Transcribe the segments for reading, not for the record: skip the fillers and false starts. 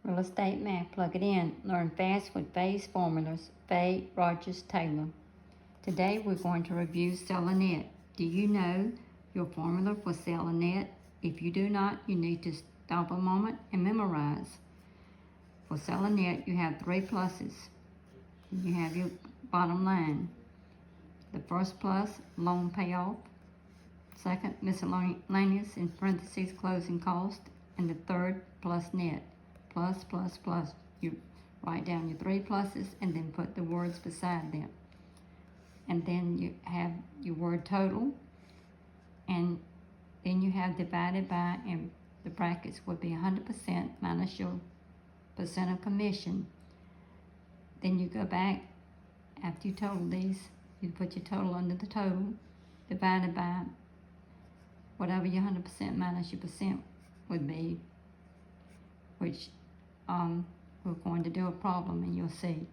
Real estate math, plug it in. Learn fast with Faye's formulas. Faye Rogers Taylor. Today we're going to review Selinet. Do you know your formula for Selinet? If you do not, you need to stop a moment and memorize. For Selinet, you have three pluses. You have your bottom line. The first plus, loan payoff. Second, miscellaneous in parentheses, closing cost. And the third, plus net. Plus, plus, plus. You write down your three pluses and then put the words beside them. And then you have your word total. And then you have divided by, and the brackets would be 100% minus your percent of commission. Then you go back, after you total these, you put your total under the total, divided by whatever your 100% minus your percent would be, which we're going to do a problem and you'll see.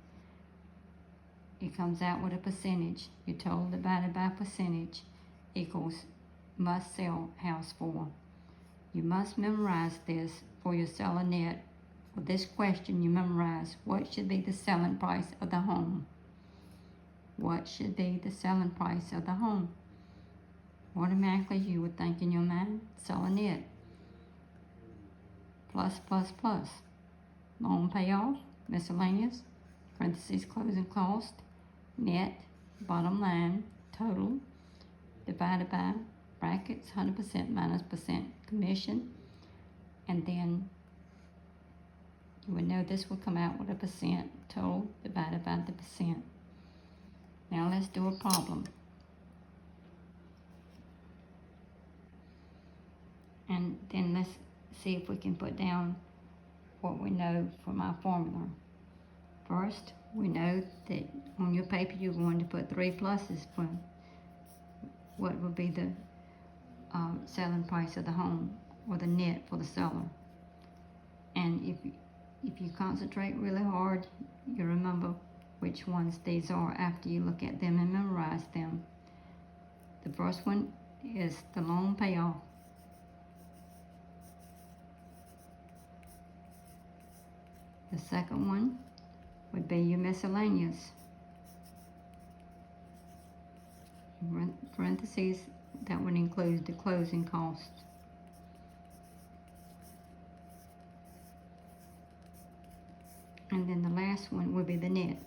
It comes out with a percentage. Your total divided by percentage equals must sell house for. You must memorize this for your Selinet. For this question, you memorize what should be the selling price of the home. What should be the selling price of the home? Automatically, you would think in your mind, Selinet. Plus, plus, plus. Loan payoff, miscellaneous, parentheses, closing cost, net, bottom line, total, divided by brackets, 100% minus percent commission, and then you would know this will come out with a percent, total divided by the percent. Now let's do a problem. And then let's see if we can put down what we know from our formula. First, we know that on your paper you're going to put three pluses for what would be the selling price of the home, or the net for the seller. And if you concentrate really hard, you remember which ones these are after you look at them and memorize them. The first one is the loan payoff. The second one would be your miscellaneous. Parentheses, that would include the closing cost. And then the last one would be the net.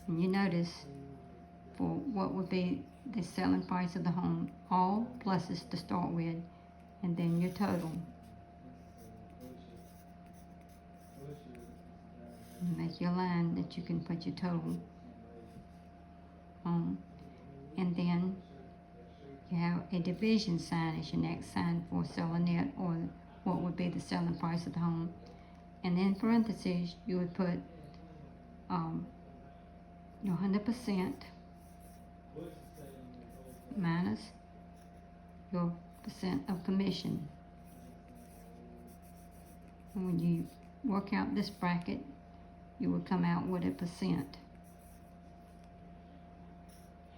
And you notice for what would be the selling price of the home, all pluses to start with, and then your total. And make your line that you can put your total on. And then you have a division sign as your next sign for Selinet, or what would be the selling price of the home. And then parentheses, you would put your 100% minus your percent of commission. And when you work out this bracket, you would come out with a percent.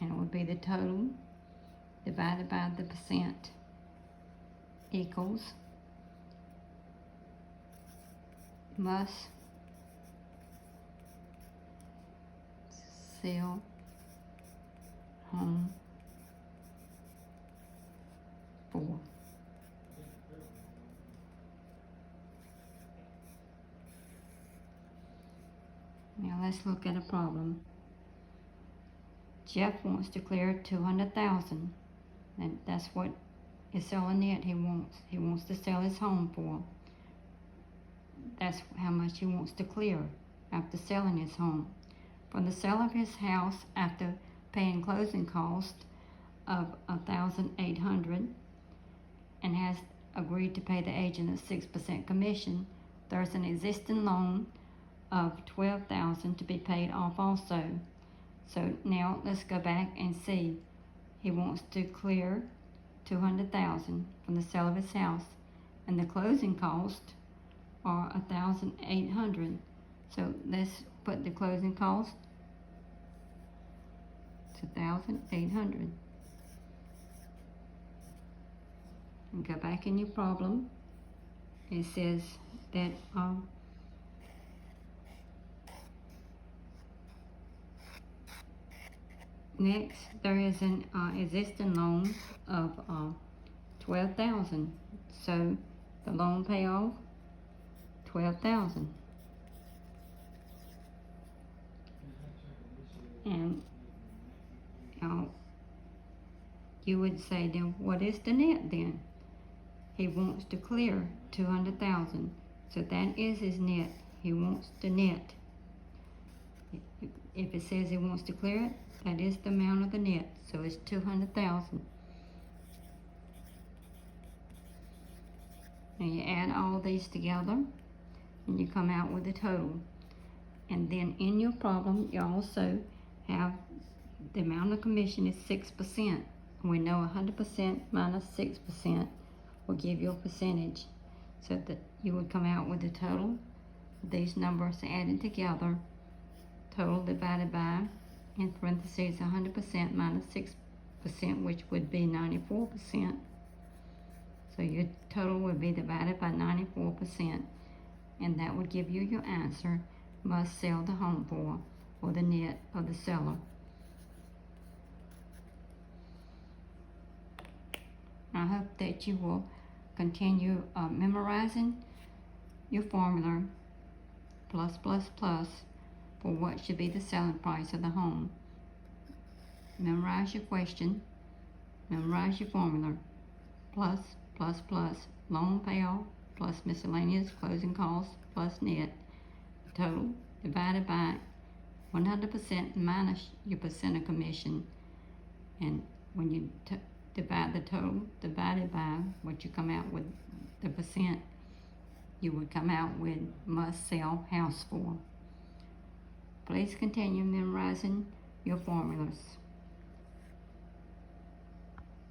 And it would be the total divided by the percent equals must sell home for. Now let's look at a problem. Jeff wants to clear $200,000, and that's what is Selinet he wants. He wants to sell his home for. That's how much he wants to clear after selling his home. From the sale of his house after paying closing cost of $1,800 and has agreed to pay the agent a 6% commission, there's an existing loan of $12,000 to be paid off also. So now let's go back and see. He wants to clear $200,000 from the sale of his house, and the closing cost are $1,800. So let's put the closing cost to $1,800. And go back in your problem. It says that next there is an existing loan of $12,000. So the loan payoff $12,000. And you would say, then what is the net then? He wants to clear $200,000. So that is his net. He wants the net. If it says he wants to clear it, that is the amount of the net. So it's $200,000. And you add all these together and you come out with a total. And then in your problem, you also have the amount of commission is 6%. We know 100% minus 6% will give you a percentage. So that you would come out with the total. These numbers added together, total divided by, in parentheses, 100% minus 6%, which would be 94%. So your total would be divided by 94%, and that would give you your answer, must sell the home for, or the net of the seller. I hope that you will continue memorizing your formula, plus, for what should be the selling price of the home. Memorize your question, memorize your formula, plus, loan payoff, plus miscellaneous closing costs, plus net, total divided by 100% minus your percent of commission. And when you divide the total divided by what you come out with the percent, you would come out with must sell house for. Please continue memorizing your formulas.